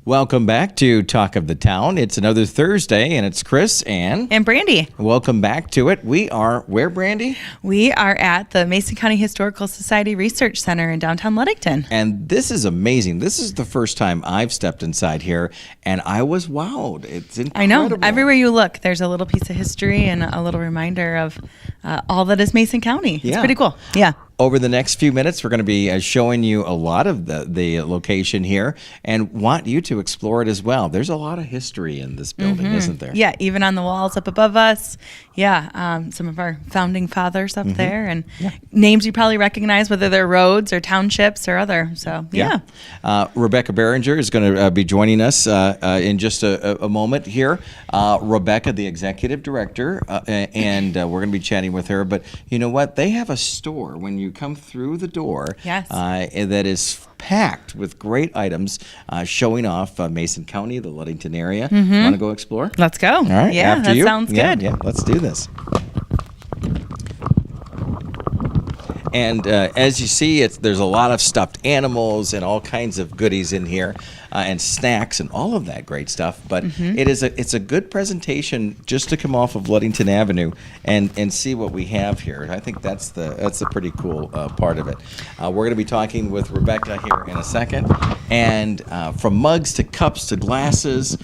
Welcome back to Talk of the Town. It's another Thursday, and it's Chris and Brandy. Welcome back to it. We are where, Brandy? We are at the Mason County Historical Society Research Center in downtown Ludington. And this is amazing. This is the first time I've stepped inside here, and I was wowed. It's incredible. I know. Everywhere you look, there's a little piece of history and a little reminder of all that is Mason County. It's pretty cool. Yeah. Over the next few minutes, we're going to be showing you a lot of the location here and want you to explore it as well. There's a lot of history in this building, isn't there? Yeah, even on the walls up above us. Yeah, some of our founding fathers up there and names you probably recognize, whether they're roads or townships or other. So, yeah. Rebecca Berringer is going to be joining us in just a moment here. Rebecca, the executive director, and we're going to be chatting with her. But you know what? They have a store when you come through the door that is packed with great items showing off Mason County, the Ludington area. Want to go explore? Let's go. All right. Yeah, after that you. sounds good. Yeah, let's do this. And as you see, there's a lot of stuffed animals and all kinds of goodies in here, and snacks and all of that great stuff. But it's a good presentation just to come off of Ludington Avenue and see what we have here. I think that's the pretty cool part of it. We're going to be talking with Rebecca here in a second, and from mugs to cups to glasses,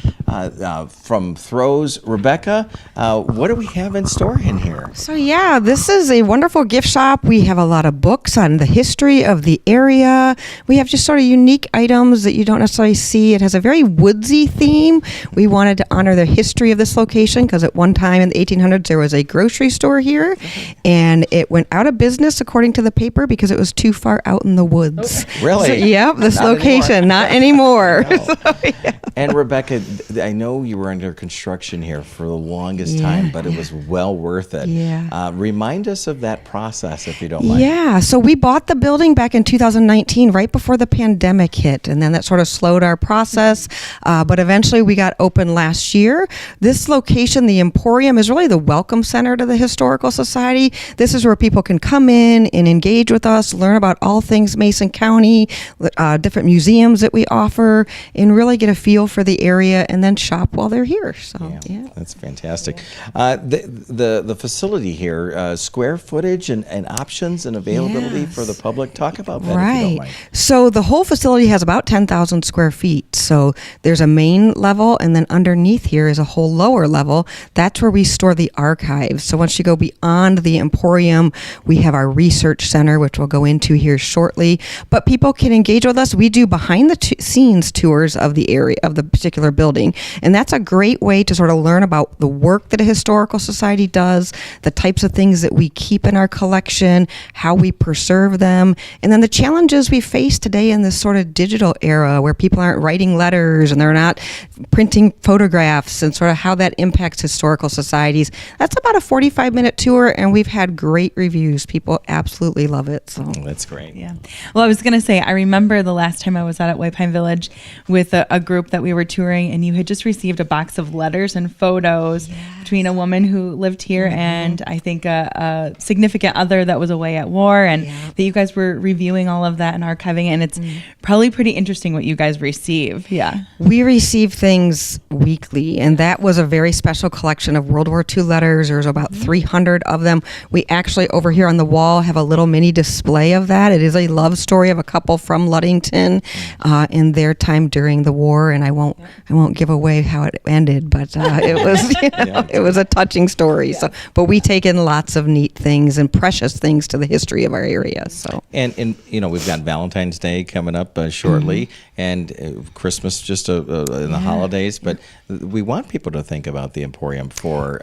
from throws. Rebecca, what do we have in store in here? So yeah, this is a wonderful gift shop. We have a lot of books on the history of the area. We have just sort of unique items that you don't necessarily see. It has a very woodsy theme. We wanted to honor the history of this location because at one time in the 1800s there was a grocery store here, and it went out of business according to the paper because it was too far out in the woods. Really? So, yep, this Not location, anymore. not anymore. No. So, yeah. And Rebecca, I know you were under construction here for the longest time, but it was well worth it. Yeah. Remind us of that process, if you don't mind. Yeah, so we bought the building back in 2019, right before the pandemic hit, and then that sort of slowed our process, but eventually we got open last year. This location, the Emporium, is really the welcome center to the Historical Society. This is where people can come in and engage with us, learn about all things Mason County, different museums that we offer, and really get a feel for the area and then shop while they're here. So, yeah. That's fantastic. The facility here, square footage and options and availability for the public. Talk about that, if you don't mind. So the whole facility has about 10,000 square feet. So there's a main level, and then underneath here is a whole lower level. That's where we store the archives. So once you go beyond the Emporium, we have our research center, which we'll go into here shortly. But people can engage with us. We do behind the scenes tours of the area, of the particular building. And that's a great way to sort of learn about the work that a historical society does, the types of things that we keep in our collection, how we preserve them, and then the challenges we face today in this sort of digital era where people aren't writing letters and they're not printing photographs, and sort of how that impacts historical societies. That's about a 45-minute tour, and we've had great reviews. People absolutely love it. So that's great. Yeah. Well, I was going to say, I remember the last time I was out at White Pine Village with a group that we were touring, and you had just received a box of letters and photos between a woman who lived here and I think a significant other that was away at war, and that you guys were reviewing all of that and archiving it, and it's probably pretty interesting what you guys receive. Yeah. We receive things weekly, and that was a very special collection of World War II letters. There's about 300 of them. We actually, over here on the wall, have a little mini display of that. It is a love story of a couple from Ludington in their time during the war, and I won't give away how it ended, but it was it was a touching story. So, but we take in lots of neat things and precious things to the history of our area. So, and we've got Valentine's Day coming up shortly, and Christmas just in the holidays. But we want people to think about the Emporium for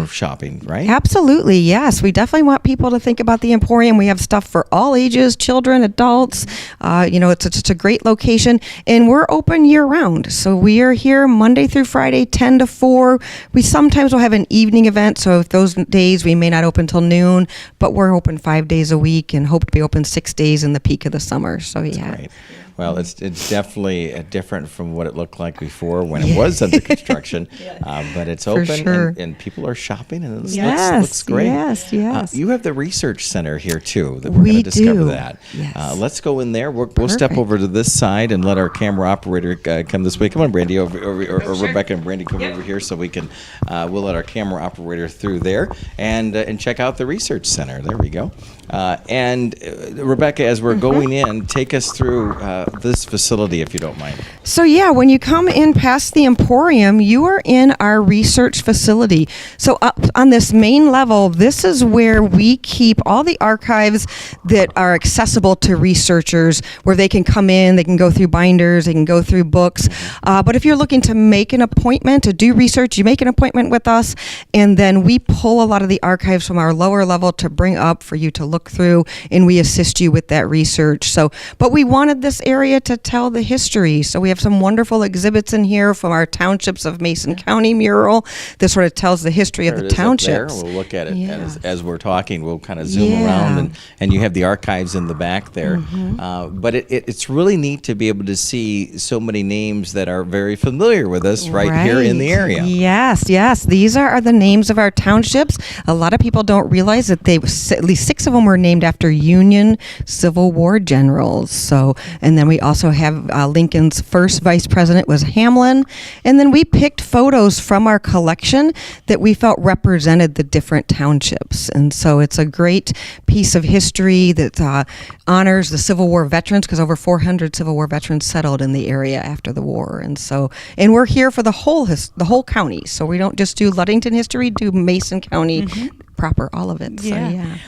shopping, right? Absolutely, yes. We definitely want people to think about the Emporium. We have stuff for all ages, children, adults. It's a great location, and we're open year round. So we are here Monday through Friday, 10 to 4. We sometimes will have an evening event, so if those days we may not open till noon, but we're open 5 days a week and hope to be open 6 days in the peak of the summer. So That's great. Well, it's definitely different from what it looked like before when it was under construction. But it's open sure. and people are shopping, and it Yes, looks great. yes. You have the research center here too. That we're going We to discover do. that. Yes. Let's go in there. We'll step over to this side and let our camera operator come this way. Come on, Brandy, or Rebecca and Brandy, come over here so we can. We'll let our camera operator through there and check out the research center. There we go. And Rebecca, as we're going in, take us through this facility, if you don't mind. So when you come in past the Emporium, you are in our research facility. So up on this main level, this is where we keep all the archives that are accessible to researchers, where they can come in, they can go through binders, they can go through books. But if you're looking to make an appointment, to do research, you make an appointment with us, and then we pull a lot of the archives from our lower level to bring up for you to look through, and we assist you with that research. But we wanted this area to tell the history. So we have some wonderful exhibits in here from our Townships of Mason County mural. This sort of tells the history of the townships. We'll look at it as we're talking. We'll kind of zoom around, and you have the archives in the back there. But it's really neat to be able to see so many names that are very familiar with us right here in the area. Yes. These are the names of our townships. A lot of people don't realize that at least 6 of them were named after Union Civil War generals. So, and then we also have Lincoln's first vice president was Hamlin. And then we picked photos from our collection that we felt represented the different townships. And so it's a great piece of history that honors the Civil War veterans, because over 400 Civil War veterans settled in the area after the war. And we're here for the whole county. So we don't just do Ludington history, do Mason County proper, all of it.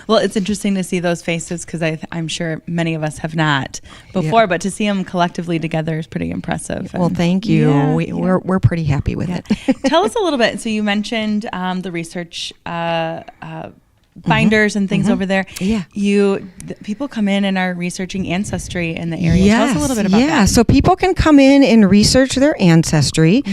Well, it's interesting to see those faces, because I'm sure many of us have not before, but to see them collectively together is pretty impressive. Well, thank you. We're pretty happy with it. Tell us a little bit. So you mentioned the research binders and things over there. People come in and are researching ancestry in the area. Tell us a little bit about that. So people can come in and research their ancestry.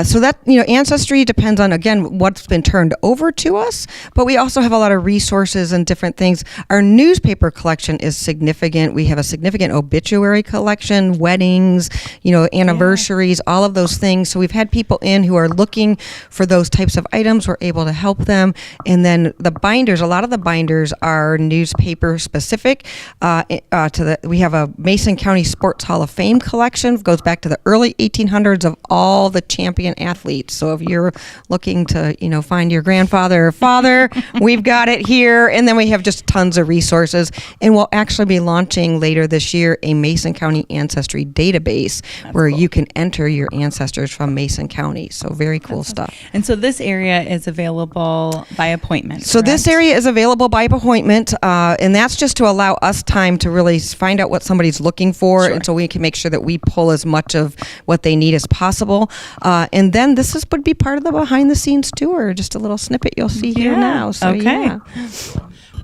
So that, ancestry depends on, again, what's been turned over to us, but we also have a lot of resources and different things. Our newspaper collection is significant. We have a significant obituary collection, weddings, anniversaries, all of those things. So we've had people in who are looking for those types of items. We're able to help them. And then the binders, a lot of the binders are newspaper specific. We have a Mason County Sports Hall of Fame collection. It goes back to the early 1800s of all the champion athletes. So if you're looking to, find your grandfather or father, we've got it here. And then we have just tons of resources. And we'll actually be launching later this year a Mason County ancestry database where you can enter your ancestors from Mason County. So very cool stuff. And so this area is available by appointment. So this area is available by appointment, and that's just to allow us time to really find out what somebody's looking for, and so we can make sure that we pull as much of what they need as possible. And then this would be part of the behind-the-scenes tour, just a little snippet you'll see here now. So, okay.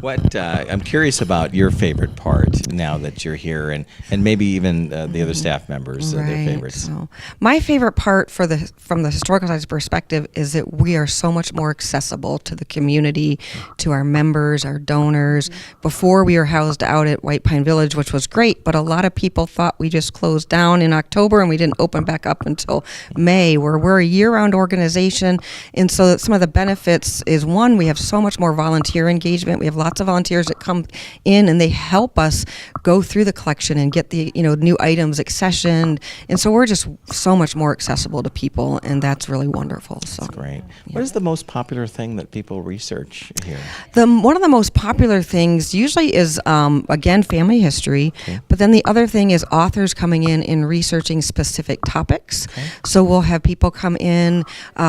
What I'm curious about your favorite part now that you're here, and maybe even the other staff members, their favorites. So my favorite part from the historical science perspective is that we are so much more accessible to the community, to our members, our donors. Before, we were housed out at White Pine Village, which was great, but a lot of people thought we just closed down in October and we didn't open back up until May, where we're a year-round organization. And so some of the benefits is, one, we have so much more volunteer engagement. We have lots of volunteers that come in and they help us go through the collection and get the new items accessioned, and so we're just so much more accessible to people, and that's really wonderful. So that's great. What is the most popular thing that people research here? One of the most popular things usually is again, family history, but then the other thing is authors coming in and researching specific topics. So we'll have people come in,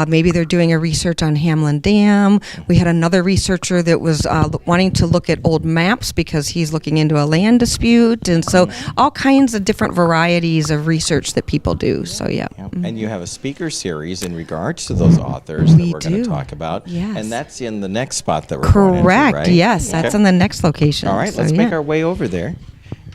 maybe they're doing a research on Hamlin Dam. We had another researcher that was wanting to look at old maps because he's looking into a land dispute, and so all kinds of different varieties of research that people do. So And you have a speaker series in regards to those authors that we're going to talk about, and that's in the next spot that we're going into, right? Yes, that's in the next location. All right, let's make our way over there.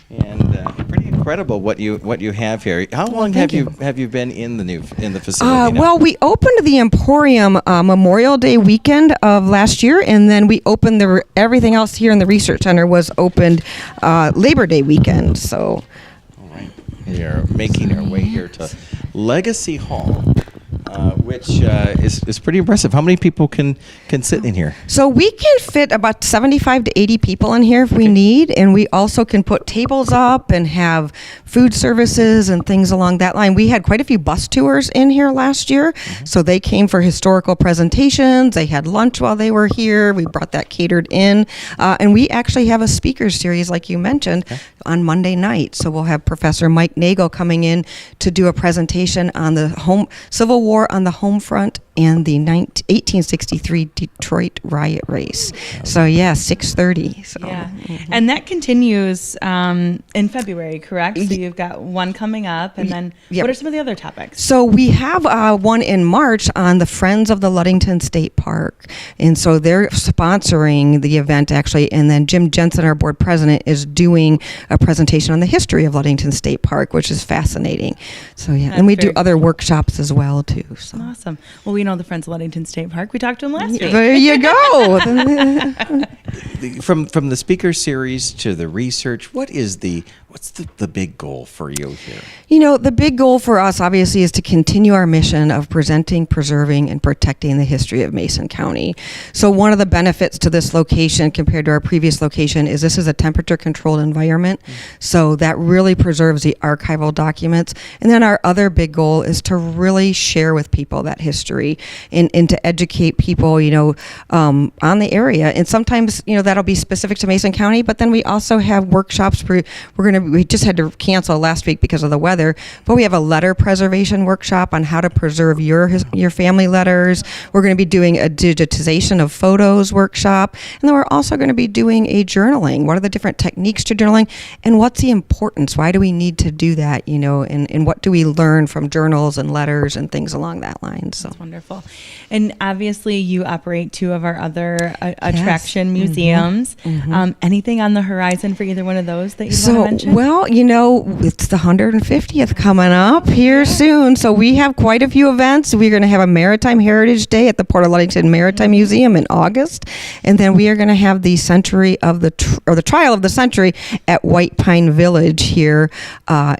And pretty incredible what you have here. How long have you been in the facility now? Well, we opened the Emporium Memorial Day weekend of last year, and then we opened everything else here in the Research Center was opened Labor Day weekend. So. All right. We are making our way here to Legacy Hall, which is pretty impressive. How many people can sit in here? So we can fit about 75 to 80 people in here if we need, and we also can put tables up and have food services and things along that line. We had quite a few bus tours in here last year, so they came for historical presentations. They had lunch while they were here. We brought that catered in, and we actually have a speaker series, like you mentioned, on Monday night. So we'll have Professor Mike Nagel coming in to do a presentation on the Civil War on the home front and the 1863 Detroit riot race. So yeah, 6:30. So. Yeah, and that continues in February, correct? So you've got one coming up, and then what are some of the other topics? So we have one in March on the Friends of the Ludington State Park, and so they're sponsoring the event actually. And then Jim Jensen, our board president, is doing a presentation on the history of Ludington State Park, which is fascinating. So yeah, and we do other workshops as well too. So. Awesome. Well, we know the Friends of Ludington State Park. We talked to them last week. There you go. From the speaker series to the research, what's the big goal for you here? You know, the big goal for us obviously is to continue our mission of presenting, preserving, and protecting the history of Mason County. So one of the benefits to this location compared to our previous location is this is a temperature controlled environment. So that really preserves the archival documents. And then our other big goal is to really share with people that history and to educate people, you know, on the area. And sometimes, you know, that'll be specific to Mason County, but then we also have workshops. We just had to cancel last week because of the weather, but we have a letter preservation workshop on how to preserve your family letters. We're going to be doing a digitization of photos workshop, and then we're also going to be doing a journaling. What are the different techniques to journaling, and what's the importance? Why do we need to do that? You know, and what do we learn from journals and letters and things along that line? So that's wonderful. And obviously, you operate two of our other attraction museums. Anything on the horizon for either one of those that you want to mention? Well, you know, it's the 150th coming up here soon. So we have quite a few events. We're going to have a Maritime Heritage Day at the Port of Ludington Maritime Museum in August. And then we are going to have the the Trial of the Century at White Pine Village here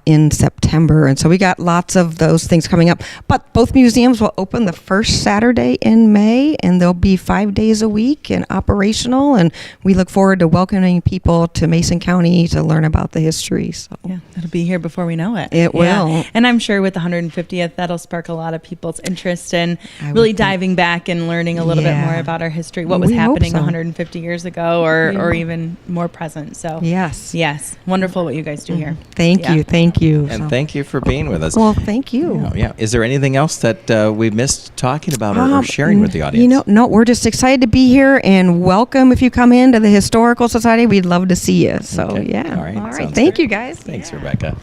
in September. And so we got lots of those things coming up. But both museums will open the first Saturday in May, and they'll be 5 days a week and operational. And we look forward to welcoming people to Mason County to learn about the history. So. Yeah, it'll be here before we know it. It will. And I'm sure with the 150th, that'll spark a lot of people's interest in really diving back and learning a little bit more about our history, what was happening 150 years ago or even more present. So yes, wonderful what you guys do here. Thank you. And thank you for being with us. Well, thank you. Yeah. Is there anything else that we missed talking about or sharing with the audience? You know, no, we're just excited to be here, and welcome if you come into the Historical Society. We'd love to see you. So, All right. Thank you, guys. Thanks, Rebecca.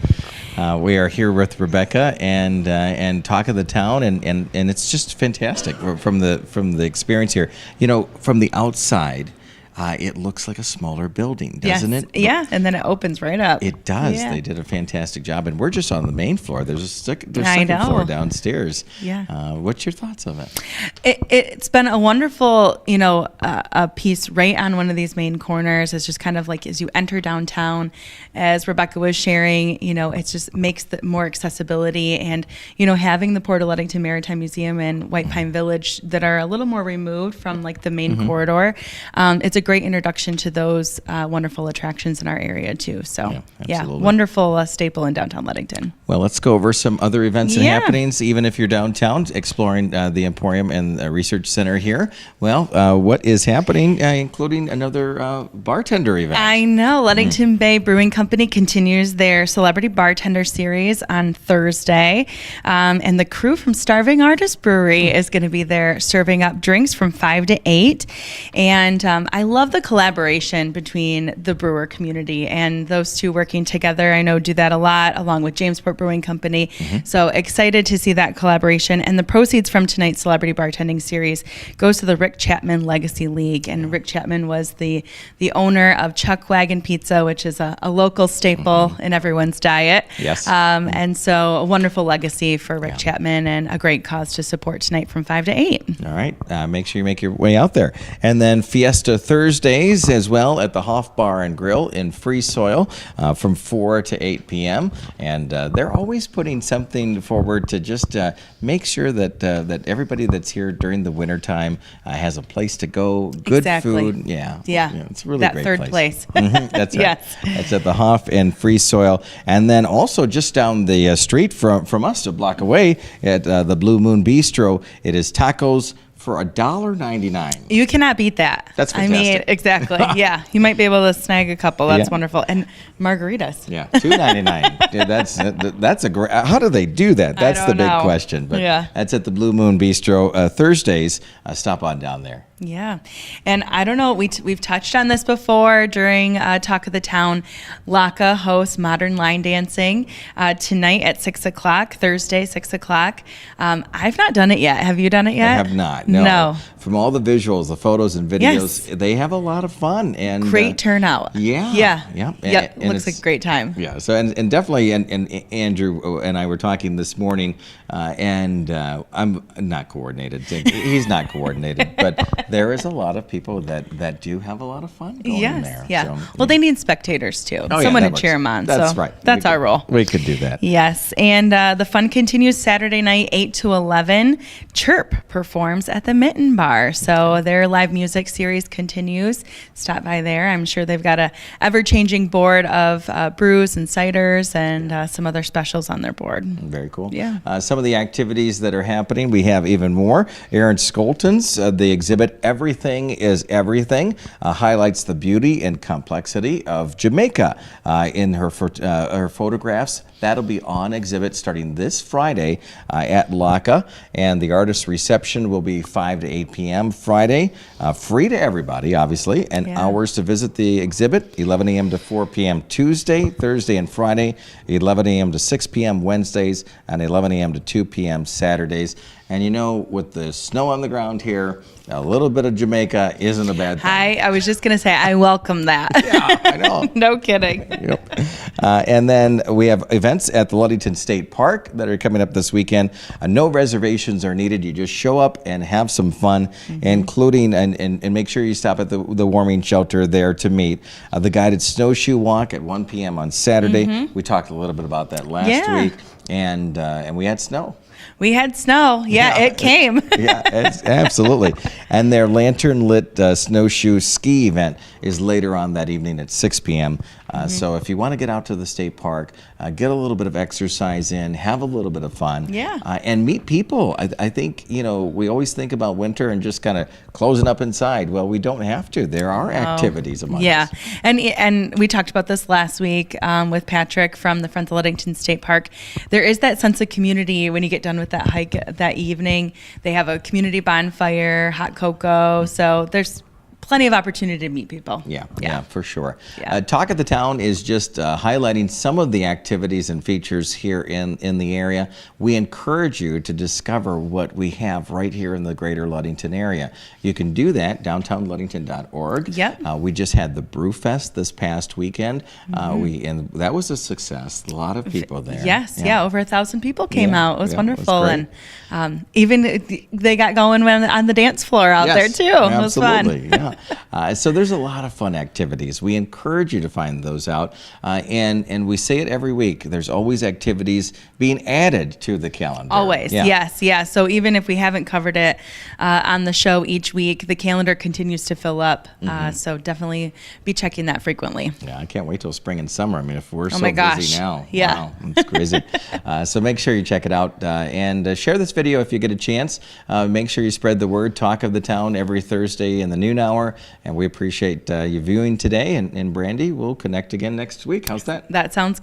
We are here with Rebecca and Talk of the Town, and it's just fantastic from the experience here. You know, from the outside, it looks like a smaller building, doesn't it? Yeah, and then it opens right up. It does. Yeah. They did a fantastic job, and we're just on the main floor. There's a second floor downstairs. Yeah. What's your thoughts of it? It's been a wonderful, you know, a piece right on one of these main corners. It's just kind of like as you enter downtown, as Rebecca was sharing, you know, it just makes the more accessibility, and you know, having the Port of Ludington Maritime Museum and White Pine Village that are a little more removed from like the main corridor. It's a great introduction to those wonderful attractions in our area too. So wonderful staple in downtown Ludington. Well, let's go over some other events and happenings, even if you're downtown exploring the Emporium and the Research Center here. Well, what is happening, including another bartender event? I know. Ludington Bay Brewing Company continues their Celebrity Bartender Series on Thursday. And the crew from Starving Artist Brewery is going to be there serving up drinks from 5 to 8. And I love the collaboration between the brewer community and those two working together. I know do that a lot along with Jamesport Brewing Company. So excited to see that collaboration. And the proceeds from tonight's Celebrity Bartending Series goes to the Rick Chapman Legacy League. And Rick Chapman was the owner of Chuck Wagon Pizza, which is a local staple in everyone's diet. Yes. And so a wonderful legacy for Rick Chapman and a great cause to support tonight from 5 to 8. All right. Make sure you make your way out there. And then Fiesta Thursday Thursdays as well at the Hoff Bar and Grill in Free Soil from 4 to 8 p.m. And they're always putting something forward to just make sure that everybody that's here during the wintertime has a place to go, good Exactly. food. Yeah, it's a really that great third place. That's right. Yes. That's at the Hoff and Free Soil. And then also just down the street from us, a block away at the Blue Moon Bistro, it is tacos for $1.99. You cannot beat that. That's I mean, fantastic. exactly. Yeah, you might be able to snag a couple. That's Yeah. wonderful. And margaritas. Yeah, $2.99. Yeah, that's a great. How do they do that? That's the don't big know. question. But Yeah. that's at the Blue Moon Bistro Thursdays. Stop on down there. Yeah. And I don't know, we've touched on this before during Talk of the Town. LACA hosts Modern Line Dancing tonight at 6 o'clock, Thursday, 6 o'clock. I've not done it yet. Have you done it yet? I have not. No. From all the visuals, the photos and videos, Yes. they have a lot of fun and Great turnout. Yeah. Yeah. Yeah. Yep. And Looks like a great time. Yeah. So and definitely and Andrew and I were talking this morning, and I'm not coordinated. He's not coordinated, but there is a lot of people that do have a lot of fun going Yes. there. Yeah. So, Well, they need spectators too. Oh, yeah, Someone that to works. cheer them on. That's so right. That's our role. We could do that. Yes, and the fun continues Saturday night, 8 to 11. Chirp performs at the Mitten Bar, so their live music series continues. Stop by there. I'm sure they've got a ever-changing board of brews and ciders and some other specials on their board. Very cool. Yeah. Some of the activities that are happening, we have even more. Aaron Skolton's, the exhibit Everything is Everything, highlights the beauty and complexity of Jamaica in her photographs. That'll be on exhibit starting this Friday at LACA, and the artist reception will be 5 to 8 p.m. Friday, free to everybody, obviously, and Yeah. hours to visit the exhibit, 11 a.m. to 4 p.m. Tuesday, Thursday, and Friday, 11 a.m. to 6 p.m. Wednesdays, and 11 a.m. to 2 p.m. Saturdays. And you know, with the snow on the ground here, a little bit of Jamaica isn't a bad thing. I was just going to say, I welcome that. Yeah, I know. No kidding. Yep. And then we have events at the Ludington State Park that are coming up this weekend. No reservations are needed. You just show up and have some fun, including, and make sure you stop at the warming shelter there to meet. The guided snowshoe walk at 1 p.m. on Saturday. We talked a little bit about that last Yeah. week, and we had snow. We had snow. Yeah, Yeah. it came. Yeah, absolutely. And their lantern lit snowshoe ski event is later on that evening at 6 p.m. So if you want to get out to the state park, get a little bit of exercise in, have a little bit of fun, Yeah. And meet people. I think, we always think about winter and just kind of closing up inside. Well, we don't have to. There are activities among Yeah, us. and we talked about this last week with Patrick from the Friends of Ludington State Park. There is that sense of community when you get done with that hike that evening. They have a community bonfire, hot cocoa, so there's plenty of opportunity to meet people. Yeah, for sure. Yeah. Talk of the Town is just highlighting some of the activities and features here in the area. We encourage you to discover what we have right here in the greater Ludington area. You can do that, downtownludington.org. Yep. We just had the Brew Fest this past weekend. And that was a success. A lot of people there. Yes, yeah, over 1,000 people came Yeah, out. It was yeah, it was wonderful, great. and even they got going on the dance floor out there Yes, too. It was fun. Absolutely, yeah. So there's a lot of fun activities. We encourage you to find those out, and we say it every week. There's always activities being added to the calendar. Always, Yeah. yes, yeah. So even if we haven't covered it on the show each week, the calendar continues to fill up. So definitely be checking that frequently. Yeah, I can't wait till spring and summer. I mean, if we're so my gosh, busy now, yeah. wow, it's crazy. So make sure you check it out and share this video if you get a chance. Make sure you spread the word. Talk of the Town every Thursday in the noon hour, and we appreciate you viewing today. And Brandy, we'll connect again next week. How's that? That sounds